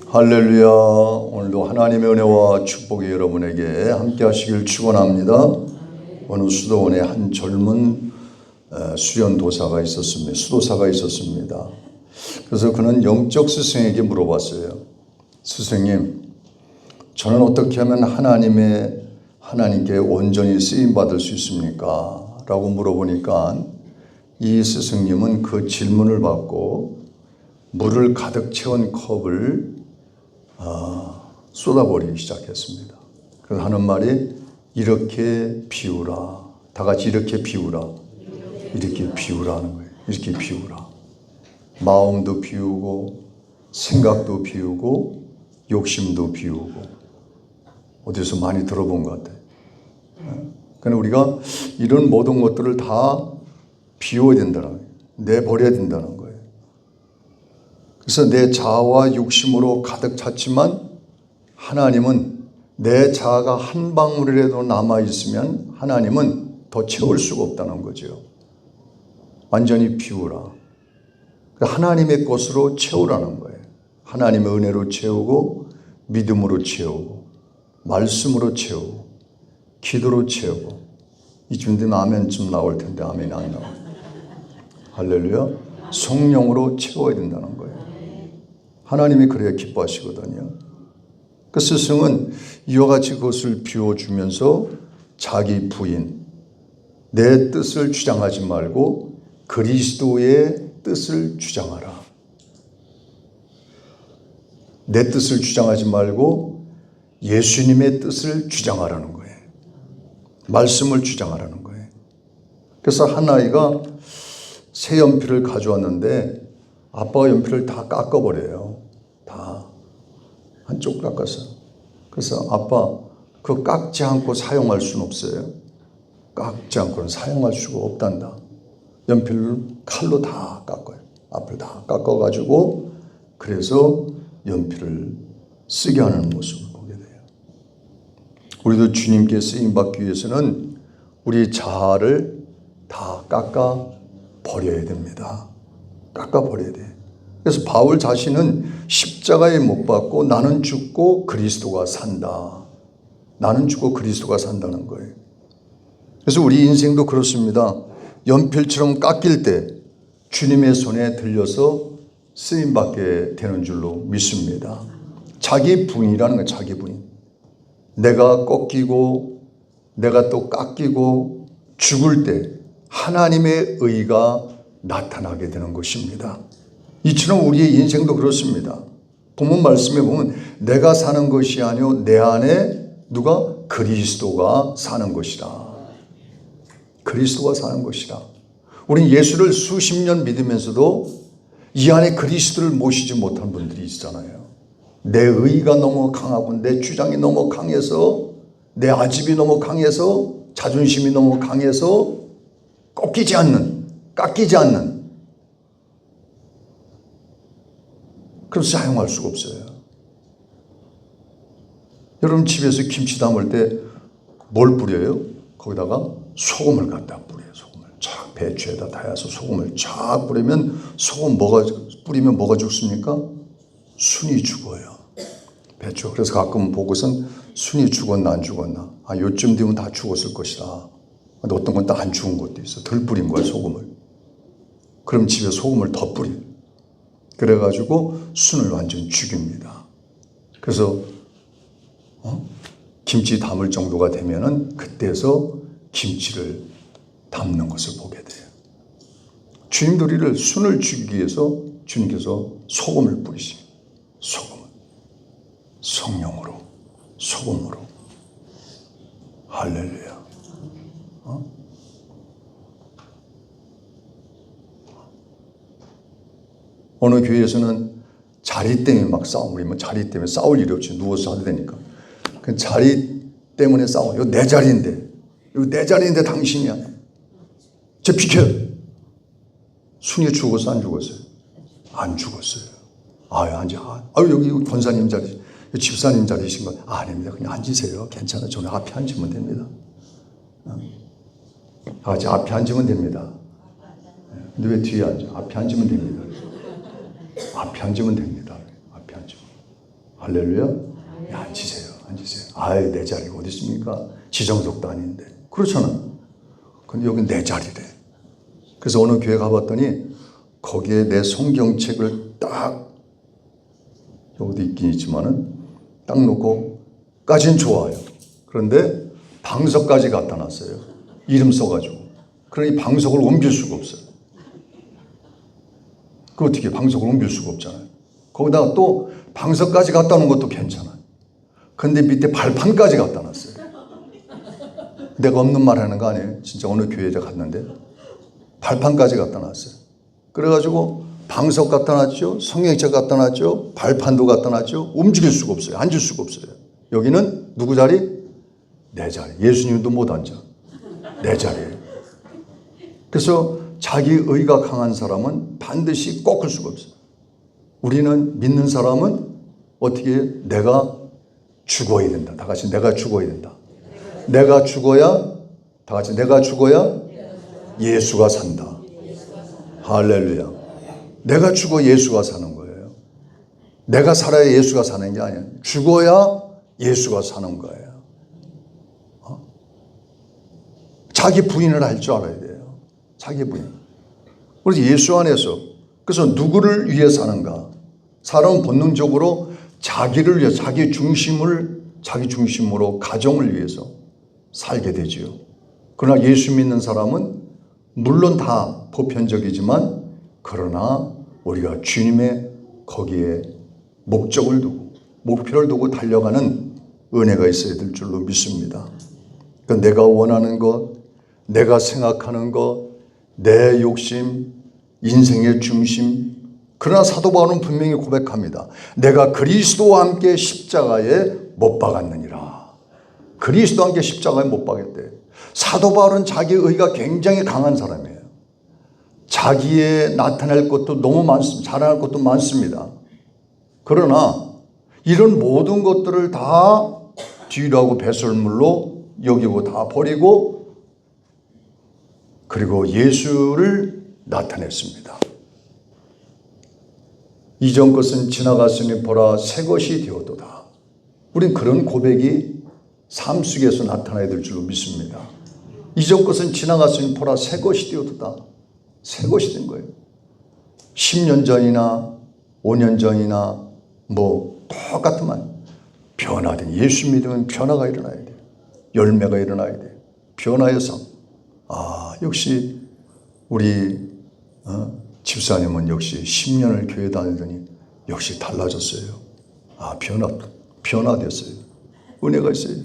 할렐루야. 오늘도 하나님의 은혜와 축복이 여러분에게 함께 하시길 축원합니다. 어느 수도원에 한 젊은 수련도사가 있었습니다. 수도사가 있었습니다. 그래서 그는 영적 스승에게 물어봤어요. 스승님, 저는 어떻게 하면 하나님께 온전히 쓰임받을 수 있습니까? 라고 물어보니까 이 스승님은 그 질문을 받고 물을 가득 채운 컵을 쏟아버리기 시작했습니다. 그래서 하는 말이 이렇게 비우라. 다 같이 이렇게 비우라. 이렇게 비우라는 거예요. 이렇게 비우라. 마음도 비우고 생각도 비우고 욕심도 비우고. 어디서 많이 들어본 것 같아요. 그러니까 우리가 이런 모든 것들을 다 비워야 된다는 거예요. 내버려야 된다는 거예요. 그래서 내 자아와 욕심으로 가득 찼지만 하나님은 내 자아가 한 방울이라도 남아있으면 하나님은 더 채울 수가 없다는 거죠. 완전히 비우라. 하나님의 것으로 채우라는 거예요. 하나님의 은혜로 채우고 믿음으로 채우고 말씀으로 채우고 기도로 채우고 이쯤 되면 아멘쯤 나올 텐데 아멘이 안 나와요. 할렐루야. 성령으로 채워야 된다는 거예요. 하나님이 그래야 기뻐하시거든요. 그 스승은 이와 같이 그것을 비워주면서 자기 부인, 내 뜻을 주장하지 말고 그리스도의 뜻을 주장하라. 내 뜻을 주장하지 말고 예수님의 뜻을 주장하라는 거예요. 말씀을 주장하라는 거예요. 그래서 한 아이가 새 연필을 가져왔는데 아빠가 연필을 다 깎아버려요. 다 한쪽 깎아서. 그래서 아빠 그거 깎지 않고 사용할 수는 없어요. 깎지 않고는 사용할 수가 없단다. 연필을 칼로 다 깎아요. 앞을 다 깎아가지고 그래서 연필을 쓰게 하는 모습을 보게 돼요. 우리도 주님께 쓰임받기 위해서는 우리 자아를 다 깎아 버려야 됩니다. 깎아 버려야 돼. 그래서 바울 자신은 십자가에 못 박고 나는 죽고 그리스도가 산다. 나는 죽고 그리스도가 산다는 거예요. 그래서 우리 인생도 그렇습니다. 연필처럼 깎일 때 주님의 손에 들려서 쓰임받게 되는 줄로 믿습니다. 자기 부인이라는 거예요. 자기 부인. 내가 꺾이고 내가 또 깎이고 죽을 때 하나님의 의가 나타나게 되는 것입니다. 이처럼 우리의 인생도 그렇습니다. 본문 말씀에 보면 내가 사는 것이 아니요 내 안에 누가? 그리스도가 사는 것이라. 그리스도가 사는 것이라. 우리는 예수를 수십 년 믿으면서도 이 안에 그리스도를 모시지 못한 분들이 있잖아요. 내 의가 너무 강하고 내 주장이 너무 강해서 내 아집이 너무 강해서 자존심이 너무 강해서 꺾이지 않는, 깎이지 않는, 그래서 사용할 수가 없어요. 여러분 집에서 김치 담을 때 뭘 뿌려요? 거기다가 소금을 갖다 뿌려요. 소금을 쫙 배추에다 다여서 소금을 쫙 뿌리면 뿌리면 뭐가 죽습니까? 순이 죽어요. 배추. 그래서 가끔 보고선 순이 죽었나 안 죽었나. 요쯤 되면 다 죽었을 것이다. 근데 어떤 건 또 안 죽은 것도 있어. 덜 뿌린 거야 소금을. 그럼 집에 소금을 더 뿌려. 그래가지고 순을 완전 죽입니다. 그래서 김치 담을 정도가 되면은 그때서 김치를 담는 것을 보게 돼요. 주님도 우리를 순을 죽이기 위해서 주님께서 소금을 뿌리십니다. 소금을. 성령으로, 소금으로. 할렐루야. 어느 교회에서는 자리 때문에 막 싸움. 우리 자리 때문에 싸울 일이 없지. 누워서 하도 되니까. 그 자리 때문에 싸움. 이거 내 자리인데. 이거 내 자리인데 당신이야. 저 비켜. 순이 죽었어, 안 죽었어요? 안 죽었어요. 여기 권사님 자리, 집사님 자리이신 거. 아닙니다. 그냥 앉으세요. 괜찮아요. 저는 앞에 앉으면 됩니다. 같이 앞에 앉으면 됩니다. 근데 왜 뒤에 앉아? 앞에 앉으면 됩니다. 앞에 앉으면 됩니다. 앞에 앉으면. 할렐루야. 야, 앉으세요. 앉으세요. 아이, 내 자리가 어디 있습니까? 지정석도 아닌데. 그렇잖아. 근데 여기 내 자리래. 그래서 어느 교회 가봤더니 거기에 내 성경책을 딱, 여기도 있긴 있지만은 딱 놓고 까진 좋아요. 그런데 방석까지 갖다 놨어요. 이름 써가지고. 그러니 방석을 옮길 수가 없어요. 그 어떻게 방석을 옮길 수가 없잖아요. 거기다가 또 방석까지 갖다 놓은 것도 괜찮아요. 근데 밑에 발판까지 갖다 놨어요. 내가 없는 말 하는 거 아니에요. 진짜 어느 교회에 갔는데 발판까지 갖다 놨어요. 그래가지고 방석 갖다 놨죠. 성경책 갖다 놨죠. 발판도 갖다 놨죠. 움직일 수가 없어요. 앉을 수가 없어요. 여기는 누구 자리? 내 자리. 예수님도 못 앉아. 내 자리에. 그래서 자기 의가 강한 사람은 반드시 꺾을 수가 없어요. 우리는 믿는 사람은 어떻게 내가 죽어야 된다. 다 같이 내가 죽어야 된다. 내가 죽어야, 다 같이 내가 죽어야 예수가 산다. 할렐루야. 내가 죽어 예수가 사는 거예요. 내가 살아야 예수가 사는 게 아니야. 죽어야 예수가 사는 거예요. 자기 부인을 할 줄 알아야 돼요. 자기 부인. 그래서 예수 안에서, 그래서 누구를 위해 사는가? 사람은 본능적으로 자기를 위해, 자기 중심으로 가정을 위해서 살게 되지요. 그러나 예수 믿는 사람은 물론 다 보편적이지만 그러나 우리가 주님의 거기에 목적을 두고 목표를 두고 달려가는 은혜가 있어야 될 줄로 믿습니다. 그러니까 내가 원하는 것, 내가 생각하는 것, 내 욕심, 인생의 중심. 그러나 사도 바울은 분명히 고백합니다. 내가 그리스도와 함께 십자가에 못 박았느니라. 그리스도와 함께 십자가에 못 박았대. 사도 바울은 자기 의가 굉장히 강한 사람이에요. 자기의 나타낼 것도 너무 많습니다. 자랑할 것도 많습니다. 그러나 이런 모든 것들을 다 뒤로 하고 배설물로 여기고 다 버리고 그리고 예수를 나타냈습니다. 이전 것은 지나갔으니 보라 새 것이 되었도다. 우린 그런 고백이 삶 속에서 나타나야 될 줄로 믿습니다. 이전 것은 지나갔으니 보라 새 것이 되었도다. 새 것이 된 거예요. 10년 전이나 5년 전이나 뭐 똑같은 말. 변화된, 예수 믿으면 변화가 일어나야 돼요. 열매가 일어나야 돼요. 변화의 삶. 역시 우리 집사님은 역시 10년을 교회 다니더니 역시 달라졌어요. 변화됐어요. 은혜가 있어요.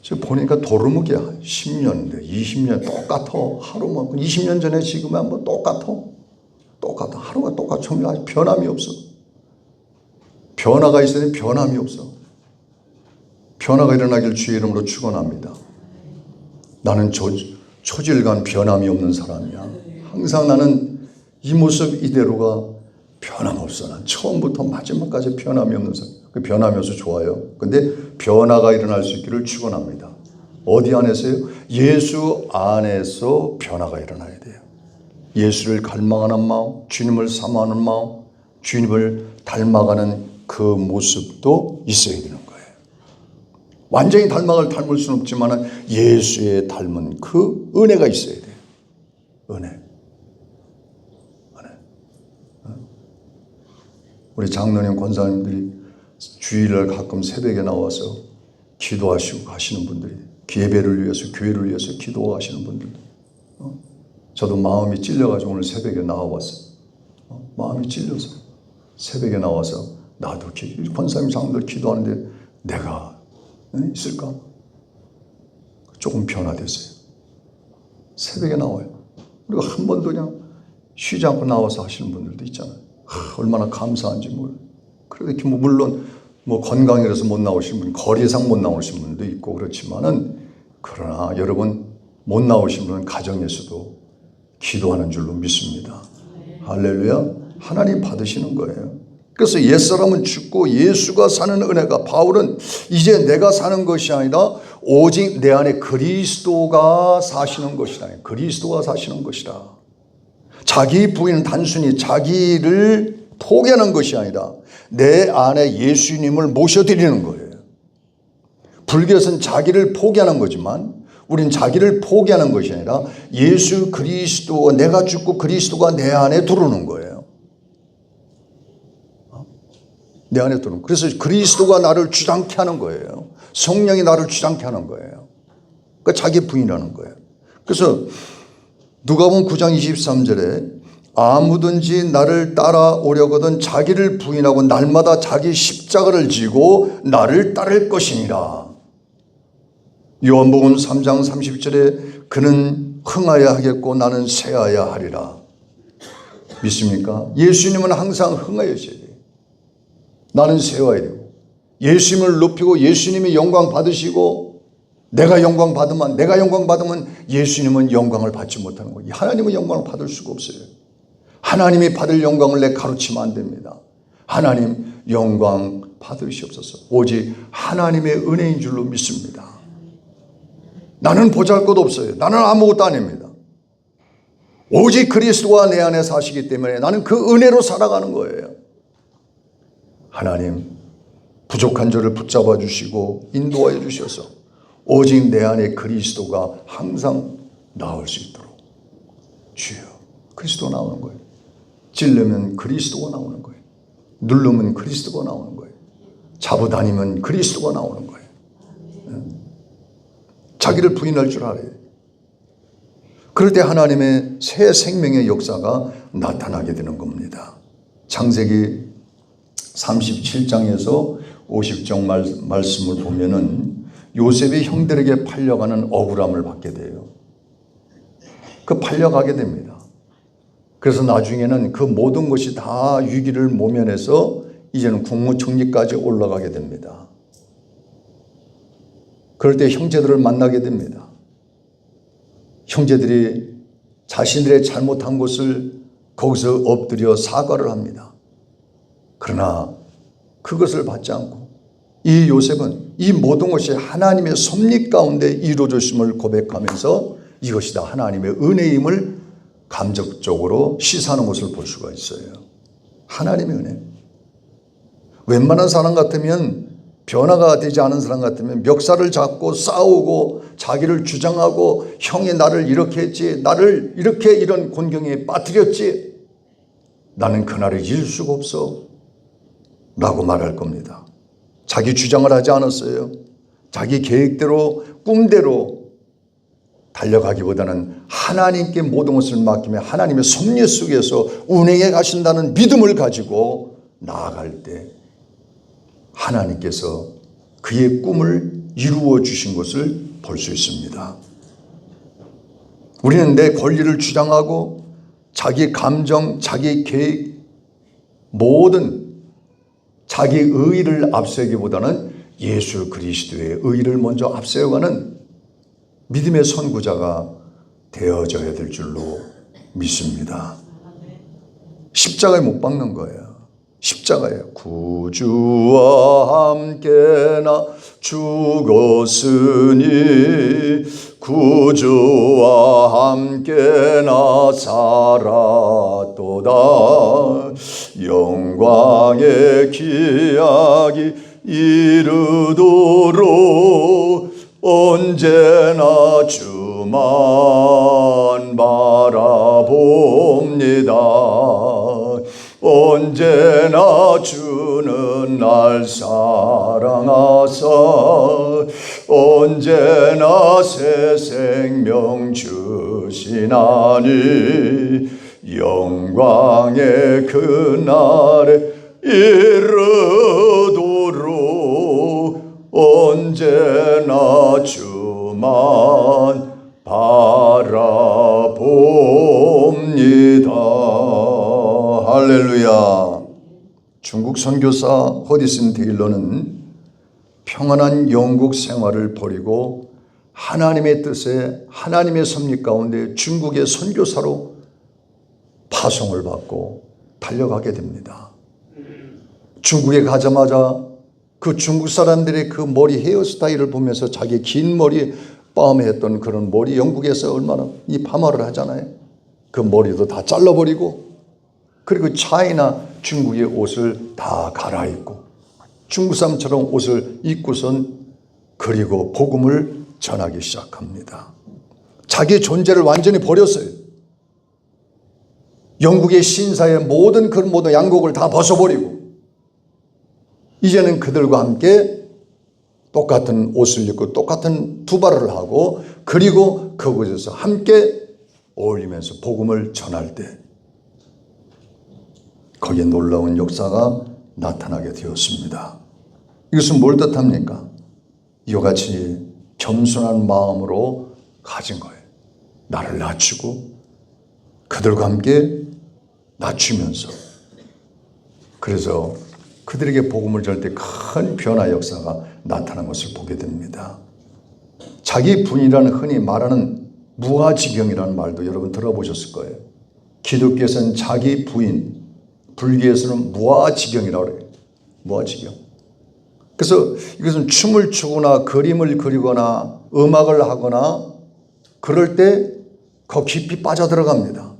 저 보니까 도루묵이야. 10년, 20년 똑같아. 하루만. 20년 전에 지금 한번 똑같아. 하루가 똑같아. 아직 변함이 없어. 변화가 있으니 변함이 없어. 변화가 일어나길 주의 이름으로 축원합니다. 나는 초질간 변함이 없는 사람이야. 항상 나는 이 모습 이대로가 변함없어. 난 처음부터 마지막까지 변함이 없는 사람. 그 변함이 없어 좋아요. 근데 변화가 일어날 수 있기를 축원합니다. 어디 안에서요? 예수 안에서 변화가 일어나야 돼요. 예수를 갈망하는 마음, 주님을 사모하는 마음, 주님을 닮아가는 그 모습도 있어야 되는 거예요. 완전히 닮을 수는 없지만 예수의 닮은 그 은혜가 있어야 돼요. 은혜. 우리 장로님, 권사님들이 주일날 가끔 새벽에 나와서 기도하시고 가시는 분들이, 예배를 위해서, 교회를 위해서 기도하시는 분들도. 저도 마음이 찔려가지고 오늘 새벽에 나와봤어요. 마음이 찔려서 새벽에 나와서 나도 권사님, 장로들 기도하는데 내가 있을까? 조금 변화됐어요. 새벽에 나와요. 우리가 한 번도 그냥 쉬지 않고 나와서 하시는 분들도 있잖아요. 얼마나 감사한지 몰라요. 그렇게 물론 건강이라서 못 나오신 분, 거리상 못 나오신 분도 있고 그렇지만은, 그러나 여러분 못 나오신 분은 가정에서도 기도하는 줄로 믿습니다. 할렐루야. 하나님 받으시는 거예요. 그래서 옛사람은 죽고 예수가 사는 은혜가, 바울은 이제 내가 사는 것이 아니라 오직 내 안에 그리스도가 사시는 것이다. 그리스도가 사시는 것이다. 자기 부인은 단순히 자기를 포기하는 것이 아니라 내 안에 예수님을 모셔드리는 거예요. 불교에서는 자기를 포기하는 거지만 우린 자기를 포기하는 것이 아니라 예수 그리스도가 내가 죽고 그리스도가 내 안에 들어오는 거예요. 내 안에 들어오는 거예요. 그래서 그리스도가 나를 주장케 하는 거예요. 성령이 나를 주장케 하는 거예요. 그러니까 자기 부인하는 거예요. 그래서 누가복음 9장 23절에 아무든지 나를 따라오려거든 자기를 부인하고 날마다 자기 십자가를 지고 나를 따를 것이니라. 요한복음 3장 30절에 그는 흥하여야 하겠고 나는 쇠하여야 하리라. 믿습니까? 예수님은 항상 흥하여셔야 돼요. 나는 쇠하여야 되고 예수님을 높이고 예수님이 영광 받으시고 내가 영광 받으면 예수님은 영광을 받지 못하는 거예요. 하나님은 영광을 받을 수가 없어요. 하나님이 받을 영광을 내 가르치면 안 됩니다. 하나님 영광 받으시옵소서. 오직 하나님의 은혜인 줄로 믿습니다. 나는 보잘것없어요. 나는 아무것도 아닙니다. 오직 그리스도가 내 안에 사시기 때문에 나는 그 은혜로 살아가는 거예요. 하나님 부족한 저를 붙잡아 주시고 인도하여 주셔서 오직 내 안에 그리스도가 항상 나올 수 있도록 주여. 그리스도 나오는 거예요. 찔르면 그리스도가 나오는 거예요. 누르면 그리스도가 나오는 거예요. 잡아다니면 그리스도가 나오는 거예요. 자기를 부인할 줄 알아요. 그럴 때 하나님의 새 생명의 역사가 나타나게 되는 겁니다. 창세기 37장에서 50장 말씀을 보면은 요셉이 형들에게 팔려가는 억울함을 받게 돼요. 그 팔려가게 됩니다. 그래서 나중에는 그 모든 것이 다 위기를 모면해서 이제는 국무총리까지 올라가게 됩니다. 그럴 때 형제들을 만나게 됩니다. 형제들이 자신들의 잘못한 것을 거기서 엎드려 사과를 합니다. 그러나 그것을 받지 않고 이 요셉은 이 모든 것이 하나님의 섭리 가운데 이루어졌음을 고백하면서 이것이 다 하나님의 은혜임을 감정적으로 시사하는 것을 볼 수가 있어요. 하나님의 은혜. 웬만한 사람 같으면 변화가 되지 않은 사람 같으면 멱살을 잡고 싸우고 자기를 주장하고 형이 나를 이렇게 했지, 나를 이렇게 이런 곤경에 빠뜨렸지, 나는 그날을 잊을 수가 없어 라고 말할 겁니다. 자기 주장을 하지 않았어요. 자기 계획대로 꿈대로 달려가기보다는 하나님께 모든 것을 맡기며 하나님의 섭리 속에서 운행해 가신다는 믿음을 가지고 나아갈 때 하나님께서 그의 꿈을 이루어 주신 것을 볼 수 있습니다. 우리는 내 권리를 주장하고 자기 감정, 자기 계획, 모든 자기 의의를 앞세우기보다는 예수 그리스도의 의의를 먼저 앞세워가는 믿음의 선구자가 되어져야 될 줄로 믿습니다. 십자가에 못 박는 거예요. 십자가예요. 구주와 함께 나 죽었으니 구주와 함께 나 살았도다. 영광의 기약이 이르도록 언제나 주만 바라봅니다. 언제나 주는 날 사랑하사 언제나 새 생명 주시나니 영광의 그날에 이르도록 언제나 주만 바라봅니다. 할렐루야. 중국 선교사 허디슨 테일러는 평안한 영국 생활을 버리고 하나님의 뜻에 하나님의 섭리 가운데 중국의 선교사로 파송을 받고 달려가게 됩니다. 중국에 가자마자 그 중국 사람들의 그 머리 헤어스타일을 보면서 자기 긴 머리 빰에 했던 그런 머리, 영국에서 얼마나 이 파마를 하잖아요. 그 머리도 다 잘라버리고, 그리고 차이나 중국의 옷을 다 갈아입고 중국 사람처럼 옷을 입고선 그리고 복음을 전하기 시작합니다. 자기 존재를 완전히 버렸어요. 영국의 신사의 모든 양복을 다 벗어버리고 이제는 그들과 함께 똑같은 옷을 입고 똑같은 두발을 하고 그리고 그곳에서 함께 어울리면서 복음을 전할 때 거기에 놀라운 역사가 나타나게 되었습니다. 이것은 뭘 뜻합니까? 이와 같이 겸손한 마음으로 가진 거예요. 나를 낮추고 그들과 함께 낮추면서 그래서 그들에게 복음을 전할 때 큰 변화 역사가 나타난 것을 보게 됩니다. 자기 부인이라는 흔히 말하는 무아지경이라는 말도 여러분 들어보셨을 거예요. 기독교에서는 자기 부인, 불교에서는 무아지경이라고 그래요. 무아지경. 그래서 이것은 춤을 추거나 그림을 그리거나 음악을 하거나 그럴 때 더 깊이 빠져들어갑니다.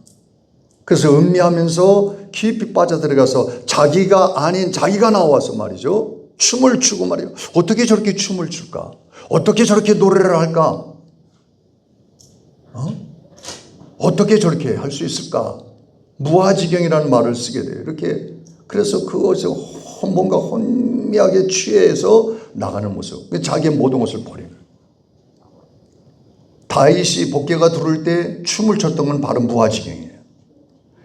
그래서 음미하면서 깊이 빠져들어가서 자기가 아닌 자기가 나와서 말이죠. 춤을 추고 말이에요. 어떻게 저렇게 춤을 출까? 어떻게 저렇게 노래를 할까? 어떻게 저렇게 할 수 있을까? 무아지경이라는 말을 쓰게 돼요. 이렇게 그래서 그것에 뭔가 혼미하게 취해서 나가는 모습. 자기의 모든 것을 버리는 거예요. 다윗이 복개가 들어올 때 춤을 췄던 건 바로 무아지경이에요.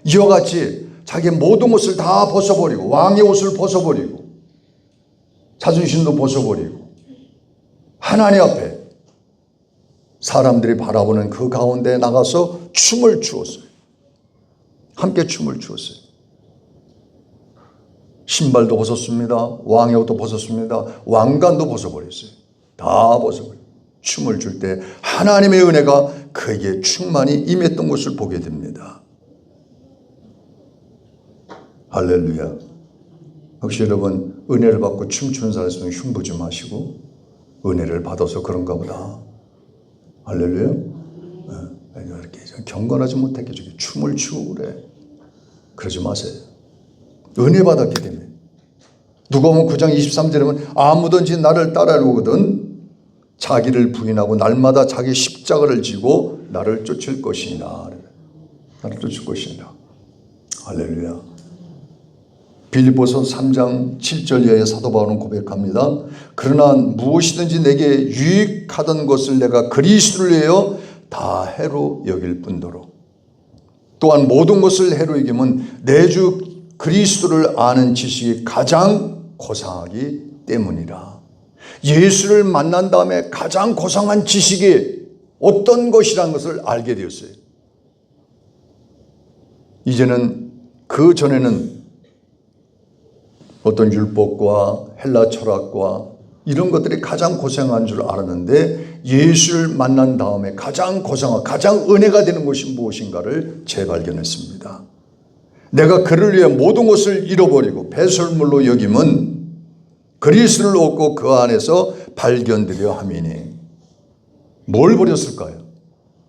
이와 같이 자기의 모든 것을 다 벗어버리고 왕의 옷을 벗어버리고 자존심도 벗어버리고 하나님 앞에 사람들이 바라보는 그 가운데 나가서 춤을 추었어요. 함께 춤을 추었어요. 신발도 벗었습니다. 왕의 옷도 벗었습니다. 왕관도 벗어버렸어요. 다 벗어버려요. 춤을 출 때 하나님의 은혜가 그에게 충만히 임했던 것을 보게 됩니다. 할렐루야. 혹시 여러분 은혜를 받고 춤추는 사람 있으면 흉보 좀 하시고 은혜를 받아서 그런가 보다. 할렐루야. 이렇게 경건하지 못하게 저기 춤을 추고 그래. 그러지 마세요. 은혜 받았기 때문에. 누가복음 9장 23절에 보면 아무든지 나를 따라오거든 자기를 부인하고 날마다 자기 십자가를 지고 나를 쫓을 것이니라. 나를 쫓을 것이니라. 할렐루야. 빌립보서 3장 7절 이하의 사도 바울은 고백합니다. 그러나 무엇이든지 내게 유익하던 것을 내가 그리스도를 위하여 다 해로 여길 뿐더러 또한 모든 것을 해로 여기면 내 주 그리스도를 아는 지식이 가장 고상하기 때문이라. 예수를 만난 다음에 가장 고상한 지식이 어떤 것이라는 것을 알게 되었어요. 이제는 그 전에는 어떤 율법과 헬라 철학과 이런 것들이 가장 고상한 줄 알았는데 예수를 만난 다음에 가장 고상한 가장 은혜가 되는 것이 무엇인가를 재발견했습니다. 내가 그를 위해 모든 것을 잃어버리고 배설물로 여김은 그리스도를 얻고 그 안에서 발견되려 함이니. 뭘 버렸을까요?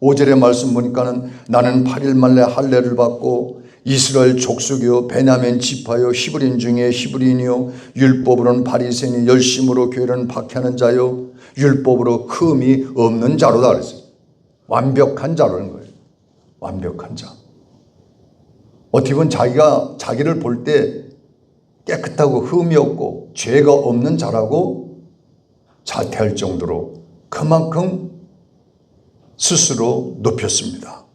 5절의 말씀 보니까는 나는 8일 만에 할례를 받고 이스라엘 족속이요 베냐민 지파요 히브리인 중에 히브리인이요 율법으로는 바리새인이 열심으로 교회를 박해하는 자요 율법으로 흠이 없는 자로다 그랬어요. 완벽한 자라는 거예요. 완벽한 자. 어떻게 보면 자기를 볼 때 깨끗하고 흠이 없고 죄가 없는 자라고 자퇴할 정도로 그만큼 스스로 높였습니다.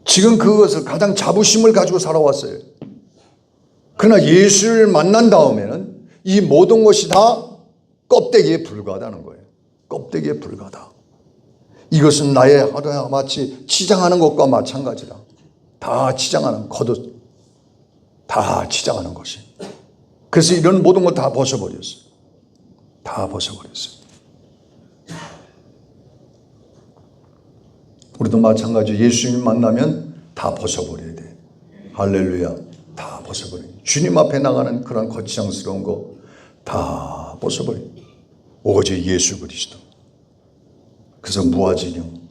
지금 그것을 가장 자부심을 가지고 살아왔어요. 그러나 예수를 만난 다음에는 이 모든 것이 다 껍데기에 불과하다는 거예요. 껍데기에 불과하다. 이것은 나의 하루마치 치장하는 것과 마찬가지다. 다 치장하는 겉옷. 다 치장하는 것이. 그래서 이런 모든 걸 다 벗어버렸어요. 다 벗어버렸어요. 우리도 마찬가지 예수님 만나면 다 벗어버려야 돼. 할렐루야. 다 벗어버려. 주님 앞에 나가는 그런 거창스러운 거 다 벗어버려. 오직 예수 그리스도. 그래서 무아지경.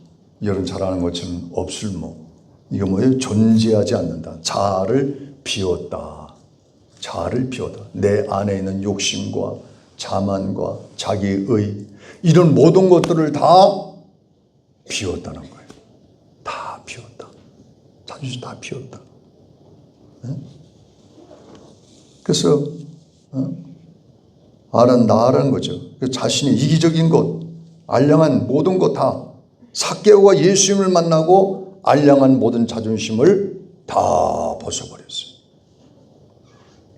여러분 잘 아는 것처럼 없을모. 이거 뭐예요? 존재하지 않는다. 자아를 비웠다. 자아를 비웠다. 내 안에 있는 욕심과 자만과 자기의 이런 모든 것들을 다 비웠다는 거예요. 다 비웠다. 자존심 다 비웠다. 그래서 나라는 거죠. 자신의 이기적인 것, 알량한 모든 것 다 삭개오가 예수님을 만나고 알량한 모든 자존심을 다 벗어버렸어요.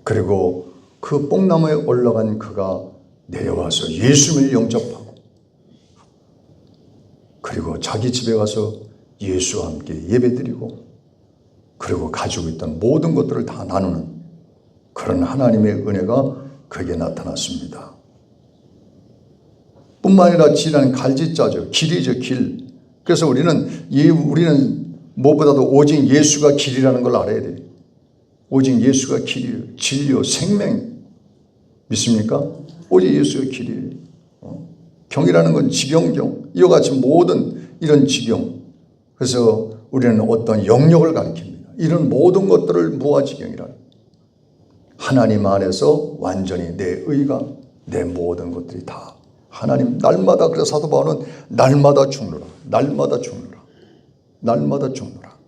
그리고 그 뽕나무에 올라간 그가 내려와서 예수님을 영접하고 그리고 자기 집에 가서 예수와 함께 예배드리고 그리고 가지고 있던 모든 것들을 다 나누는 그런 하나님의 은혜가 그에게 나타났습니다. 뿐만 아니라 지라는 갈짓자죠. 길이죠, 길. 그래서 우리는 무엇보다도 오직 예수가 길이라는 걸 알아야 돼요. 오직 예수가 길이에요. 진리요, 생명. 믿습니까? 오직 예수가 길이에요. 경이라는 건 지경경. 이와 같이 모든 이런 지경. 그래서 우리는 어떤 영역을 가리킵니다. 이런 모든 것들을 무아지경이라. 하나님 안에서 완전히 내 의가 내 모든 것들이 다 하나님 날마다. 그래서 사도 바울은 날마다 죽노라. 날마다 죽노라. 날마다 죽노라.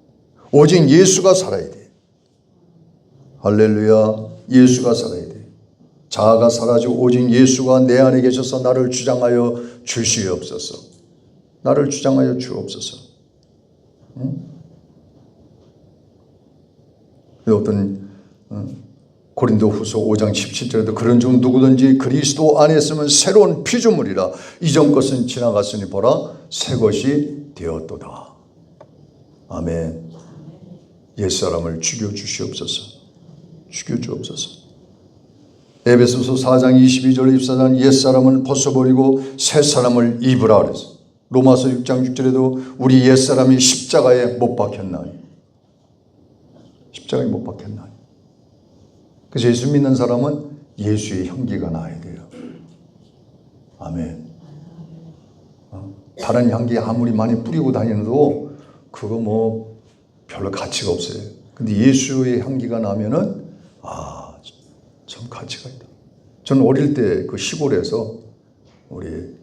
오직 예수가 살아야 돼. 할렐루야. 예수가 살아야 돼. 자아가 사라지고 오직 예수가 내 안에 계셔서 나를 주장하여 주시옵소서. 나를 주장하여 주옵소서. 어떤 고린도후서 5장 17절에도 그런즉 누구든지 그리스도 안에 있으면 새로운 피조물이라 이전 것은 지나갔으니 보라 새 것이 되었도다. 아멘. 옛사람을 죽여주시옵소서. 죽여주옵소서. 에베소서 4장 22절 24장 옛사람을 벗어버리고 새사람을 입으라 그래서 로마서 6장 6절에도 우리 옛사람이 십자가에 못 박혔나니 십자가에 못 박혔나니. 그래서 예수 믿는 사람은 예수의 향기가 나야 돼요. 아멘. 다른 향기 아무리 많이 뿌리고 다니는도 그거 뭐 별로 가치가 없어요. 근데 예수의 향기가 나면은 참 가치가 있다. 저는 어릴 때 그 시골에서 우리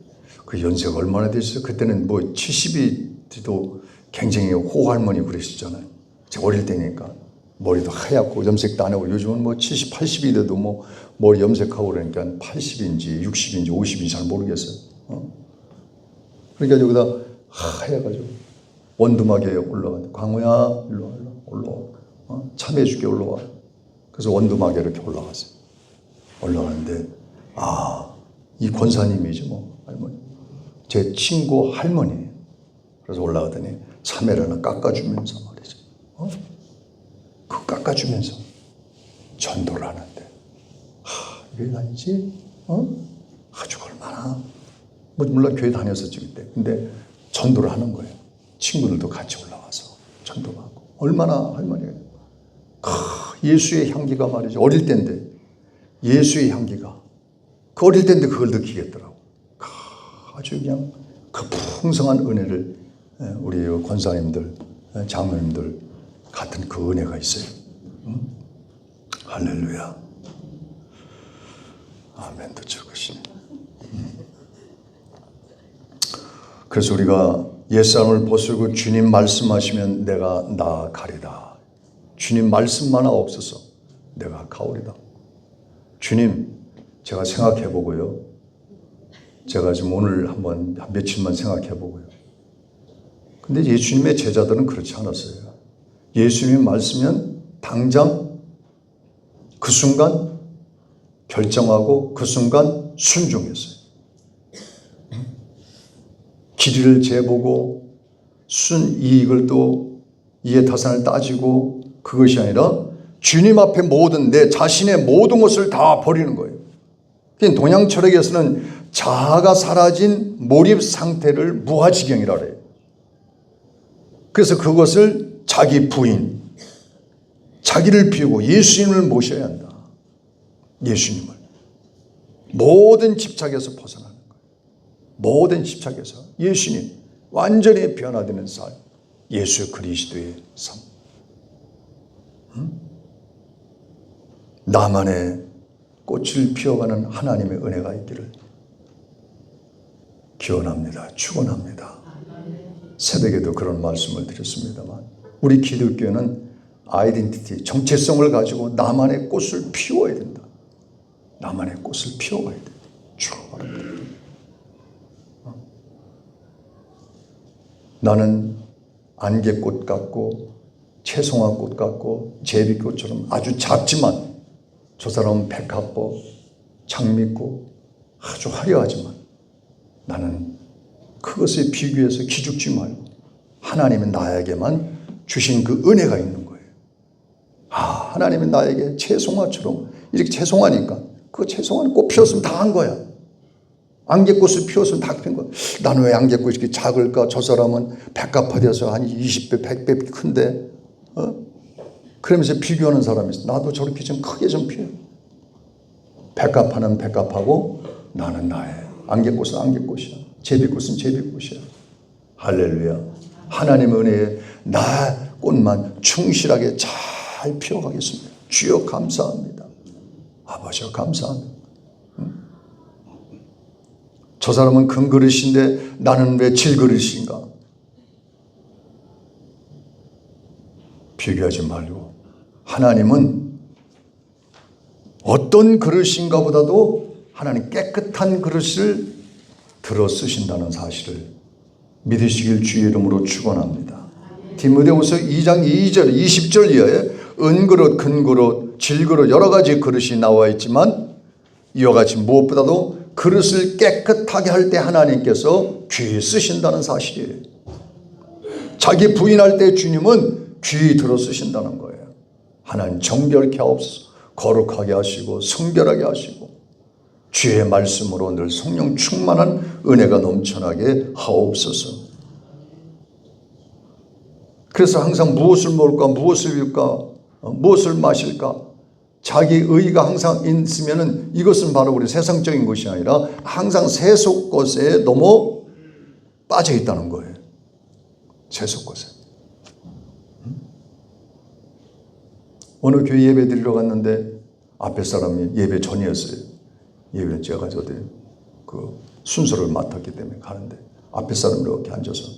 그 연세가 얼마나 됐어요? 그때는 뭐 70이도 굉장히 호할머니 그러시잖아요. 제가 어릴 때니까 머리도 하얗고 염색도 안 하고 요즘은 뭐 70, 80이 돼도 뭐 머리 염색하고 그러니까 80인지 60인지 50인지 잘 모르겠어요. 그러니까 여기다 하얘가지고 원두막에 올라가는데 광우야 일로 와, 올라와. 참여해줄게 올라와. 그래서 원두막에 이렇게 올라갔어요. 올라가는데 이 권사님이지 뭐 할머니. 제 친구 할머니. 그래서 올라가더니 참외를 하나 깎아주면서 말이죠. 그 깎아주면서 전도를 하는데 왜 아니지? 아주 얼마나 뭐 물론 교회 다녔었지 그때. 근데 전도를 하는 거예요. 친구들도 같이 올라와서 전도를 하고. 얼마나 할머니가 예수의 향기가 말이죠. 어릴 때인데 예수의 향기가 그 어릴 때인데 그걸 느끼겠더라고. 아주 그냥 그 풍성한 은혜를 우리 권사님들, 장로님들 같은 그 은혜가 있어요. 할렐루야. 아멘도 적으시네. 그래서 우리가 옛사람을 벗고 주님 말씀하시면 내가 나아가리다. 주님 말씀만 없어서 내가 가오리다. 주님, 제가 생각해 보고요. 제가 지금 오늘 한번 며칠만 생각해 보고요. 근데 예수님의 제자들은 그렇지 않았어요. 예수님이 말씀면 당장 그 순간 결정하고 그 순간 순종했어요. 길이를 재보고 순이익을 또 이해타산을 따지고 그것이 아니라 주님 앞에 모든 내 자신의 모든 것을 다 버리는 거예요. 동양 철학에서는 자아가 사라진 몰입 상태를 무아지경이라 그래요. 그래서 그것을 자기 부인, 자기를 비우고 예수님을 모셔야 한다. 예수님을. 모든 집착에서 벗어나는 거예요. 모든 집착에서 예수님, 완전히 변화되는 삶. 예수 그리스도의 삶. 나만의 꽃을 피워가는 하나님의 은혜가 있기를 기원합니다. 축원합니다. 새벽에도 그런 말씀을 드렸습니다만 우리 기독교는 아이덴티티, 정체성을 가지고 나만의 꽃을 피워야 된다. 나만의 꽃을 피워가야 된다. 축원합니다. 나는 안개꽃 같고 채송화꽃 같고 제비꽃처럼 아주 작지만 저 사람은 백합꽃, 장미꽃 아주 화려하지만 나는 그것에 비교해서 기죽지 말고 하나님은 나에게만 주신 그 은혜가 있는 거예요. 하나님은 나에게 채송화처럼 이렇게 채송하니까 그 채송화는 꽃 피웠으면 다 한 거야. 안개꽃을 피웠으면 다 핀 거야. 나는 왜 안개꽃이 이렇게 작을까? 저 사람은 백합화 돼서 한 20배, 100배 큰데 그러면서 비교하는 사람이 있어. 나도 저렇게 좀 크게 좀 피워. 백합화는 백합하고 나는 나의 안개꽃은 안개꽃이야. 제비꽃은 제비꽃이야. 할렐루야. 하나님의 은혜에 나 꽃만 충실하게 잘 피워가겠습니다. 주여 감사합니다. 아버지여 감사합니다. 저 사람은 큰 그릇인데 나는 왜 질그릇인가? 비교하지 말고 하나님은 어떤 그릇인가 보다도 하나님 깨끗한 그릇을 들어 쓰신다는 사실을 믿으시길 주의 이름으로 축원합니다. 디모데후서 2장 2절 20절 이하에 은그릇, 금그릇, 질그릇 여러 가지 그릇이 나와 있지만 이와 같이 무엇보다도 그릇을 깨끗하게 할 때 하나님께서 귀히 쓰신다는 사실이에요. 자기 부인할 때 주님은 귀히 들어 쓰신다는 거예요. 하나님 정결케 하옵소서. 거룩하게 하시고 성결하게 하시고 주의 말씀으로 늘 성령 충만한 은혜가 넘쳐나게 하옵소서. 그래서 항상 무엇을 먹을까, 무엇을 입을까, 무엇을 마실까, 자기 의가 항상 있으면은 이것은 바로 우리 세상적인 것이 아니라 항상 세속것에 너무 빠져 있다는 거예요. 세속것에. 어느 교회 예배 드리러 갔는데 앞에 사람이 예배 전이었어요. 예배는 제가 그 순서를 맡았기 때문에 가는데 앞에 사람이 이렇게 앉아서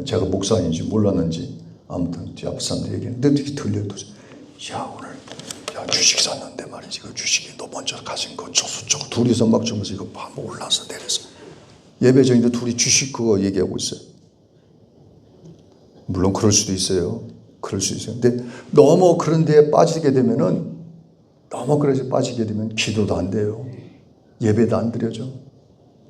제가 목사인지 몰랐는지 아무튼 제 앞에 사람들 얘기했는데 되게 들려도 야 오늘 야 주식 샀는데 말이지 그 주식이 너 먼저 가진 거 저거 둘이서 막 주면서 이거 막 올라서 내려서 예배 전인데 둘이 주식 그거 얘기하고 있어요. 물론 그럴 수도 있어요. 그럴 수 있어요. 근데 너무 그런 데에 빠지게 되면은 너무 그래서 빠지게 되면 기도도 안 돼요. 예배도 안 드려져.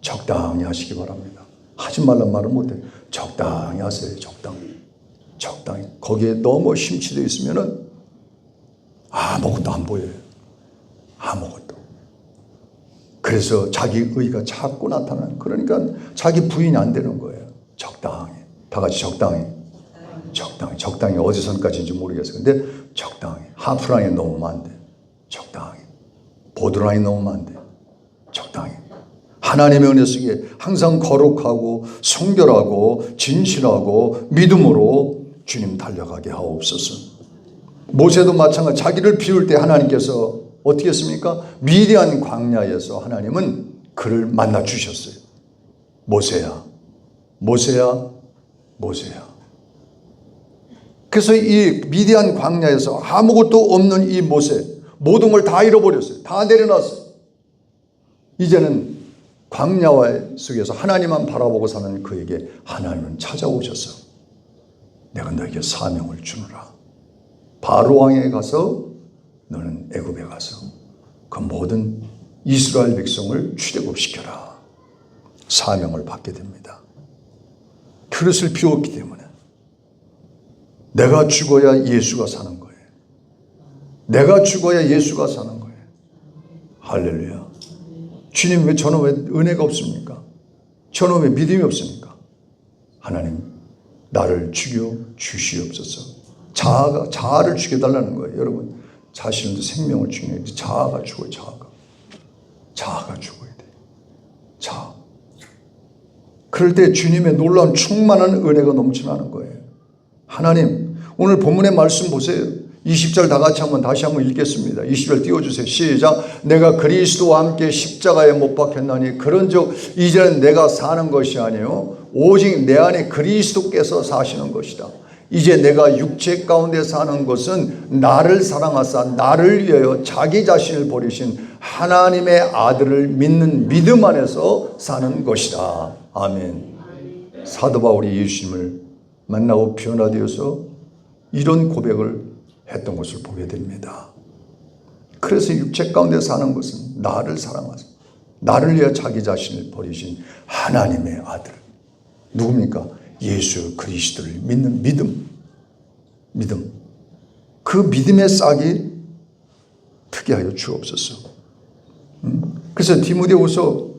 적당히 하시기 바랍니다. 하지 말란 말은 못해. 적당히 하세요. 적당히. 거기에 너무 심취되어 있으면은 아무것도 안 보여요. 아무것도. 그래서 자기 의가 자꾸 나타나는. 그러니까 자기 부인이 안 되는 거예요. 적당히. 다 같이 적당히 어디선까지인지 모르겠어요. 근데 적당히. 하프라인에 넘으면 안 돼. 적당히. 보드라인에 넘으면 안 돼. 적당히. 하나님의 은혜 속에 항상 거룩하고 성결하고 진실하고 믿음으로 주님 달려가게 하옵소서. 모세도 마찬가지. 자기를 비울 때 하나님께서 어떻게 했습니까? 미디안 광야에서 하나님은 그를 만나 주셨어요. 모세야. 그래서 이 미디안 광야에서 아무것도 없는 이 모세, 모든 걸 다 잃어버렸어요. 다 내려놨어요. 이제는 광야 속에서 하나님만 바라보고 사는 그에게 하나님은 찾아오셔서 내가 너에게 사명을 주노라. 바로 왕에 가서 너는 애굽에 가서 그 모든 이스라엘 백성을 출애굽시켜라. 사명을 받게 됩니다. 그릇을 비웠기 때문에 내가 죽어야 예수가 사는 거예요. 내가 죽어야 예수가 사는 거예요. 할렐루야. 주님 저는 왜 은혜가 없습니까? 저는 왜 믿음이 없습니까? 하나님 나를 죽여 주시옵소서. 자아를 죽여달라는 거예요. 여러분 자신도 생명을 죽여야 돼. 자아가 죽어요. 자아가 죽어야 돼. 자아. 그럴 때 주님의 놀라운 충만한 은혜가 넘쳐나는 거예요. 하나님, 오늘 본문의 말씀 보세요. 20절 다 같이 다시 한번 읽겠습니다. 20절 띄워주세요. 시작. 내가 그리스도와 함께 십자가에 못 박혔나니 그런즉 이제는 내가 사는 것이 아니요 오직 내 안에 그리스도께서 사시는 것이다. 이제 내가 육체 가운데 사는 것은 나를 사랑하사 나를 위하여 자기 자신을 버리신 하나님의 아들을 믿는 믿음 안에서 사는 것이다. 아멘. 사도 바울이 예수님을 만나고 변화되어서 이런 고백을 했던 것을 보게 됩니다. 그래서 육체 가운데 사는 것은 나를 사랑하사 나를 위하여 자기 자신을 버리신 하나님의 아들, 누굽니까? 예수 그리스도를 믿는 믿음. 그 믿음의 싹이 트게 하여 주옵소서. 그래서 디모데후서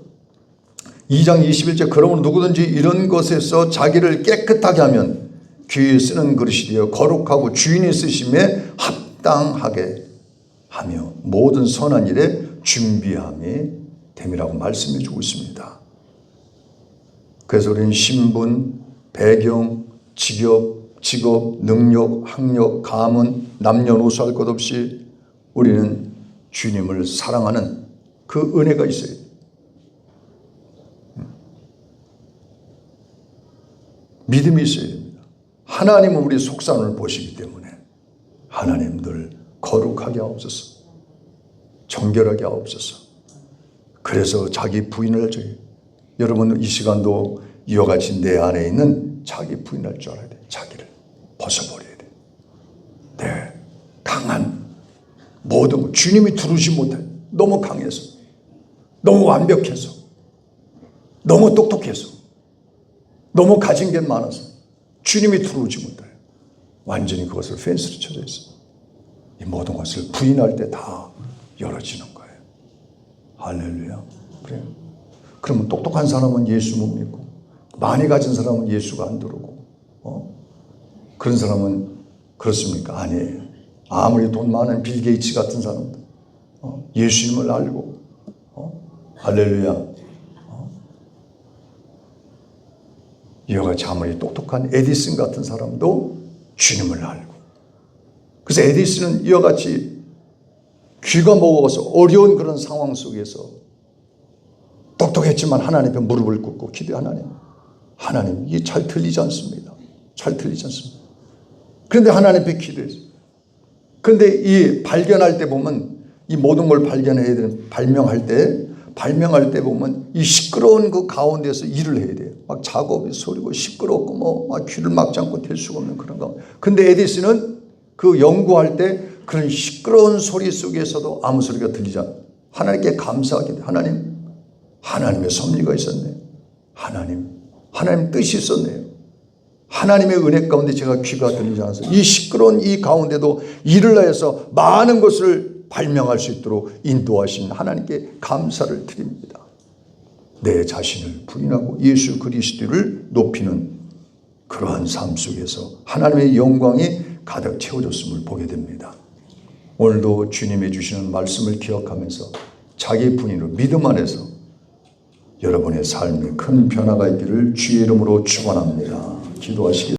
2장 21절 그러므로 누구든지 이런 것에서 자기를 깨끗하게 하면 귀에 쓰는 그릇이 되어 거룩하고 주인이 쓰심에 합당하게 하며 모든 선한 일에 준비함이 됨이라고 말씀해 주고 있습니다. 그래서 우리는 신분, 배경, 직업, 능력, 학력, 가문, 남녀노소 할 것 없이 우리는 주님을 사랑하는 그 은혜가 있어요. 믿음이 있어야 됩니다. 하나님은 우리 속사람을 보시기 때문에 하나님 늘 거룩하게 하옵소서, 정결하게 하옵소서. 그래서 자기 부인을 여러분 이 시간도 이와 같이 내 안에 있는 자기 부인할 줄 알아야 돼. 자기를 벗어버려야 돼. 네, 강한 모든 것 주님이 두르지 못해. 너무 강해서, 너무 완벽해서, 너무 똑똑해서, 너무 가진 게 많아서 주님이 들어오지 못해요. 완전히 그것을 펜스로 쳐져 있어요. 이 모든 것을 부인할 때 다 열어지는 거예요. 할렐루야. 그래요. 그러면 똑똑한 사람은 예수 못 믿고 많이 가진 사람은 예수가 안 들어오고 그런 사람은 그렇습니까? 아니에요. 아무리 돈 많은 빌 게이츠 같은 사람도 예수님을 알고 할렐루야. 이와 같이 아무리 똑똑한 에디슨 같은 사람도 주님을 알고, 그래서 에디슨은 이와 같이 귀가 먹어서 어려운 그런 상황 속에서 똑똑했지만 하나님 앞에 무릎을 꿇고 기도해. 하나님 이게 잘 들리지 않습니다. 잘 들리지 않습니다. 그런데 하나님 앞에 기도했어요. 그런데 이 발견할 때 보면 이 모든 걸 발견해야 되는 발명할 때 보면 이 시끄러운 그 가운데서 일을 해야 돼요. 막 작업이 소리고 시끄럽고 막 귀를 막지 않고 될 수가 없는 그런 가운데. 근데 에디슨은 그 연구할 때 그런 시끄러운 소리 속에서도 아무 소리가 들리지 않아요. 하나님께 감사하게 돼. 하나님의 섭리가 있었네요. 하나님 뜻이 있었네요. 하나님의 은혜 가운데 제가 귀가 들리지 않아서 이 시끄러운 이 가운데도 일을 하여서 많은 것을 발명할 수 있도록 인도하신 하나님께 감사를 드립니다. 내 자신을 부인하고 예수 그리스도를 높이는 그러한 삶 속에서 하나님의 영광이 가득 채워졌음을 보게 됩니다. 오늘도 주님이 주시는 말씀을 기억하면서 자기 분인으로 믿음 안에서 여러분의 삶에 큰 변화가 있기를 주의 이름으로 축원합니다. 기도하시겠습니다.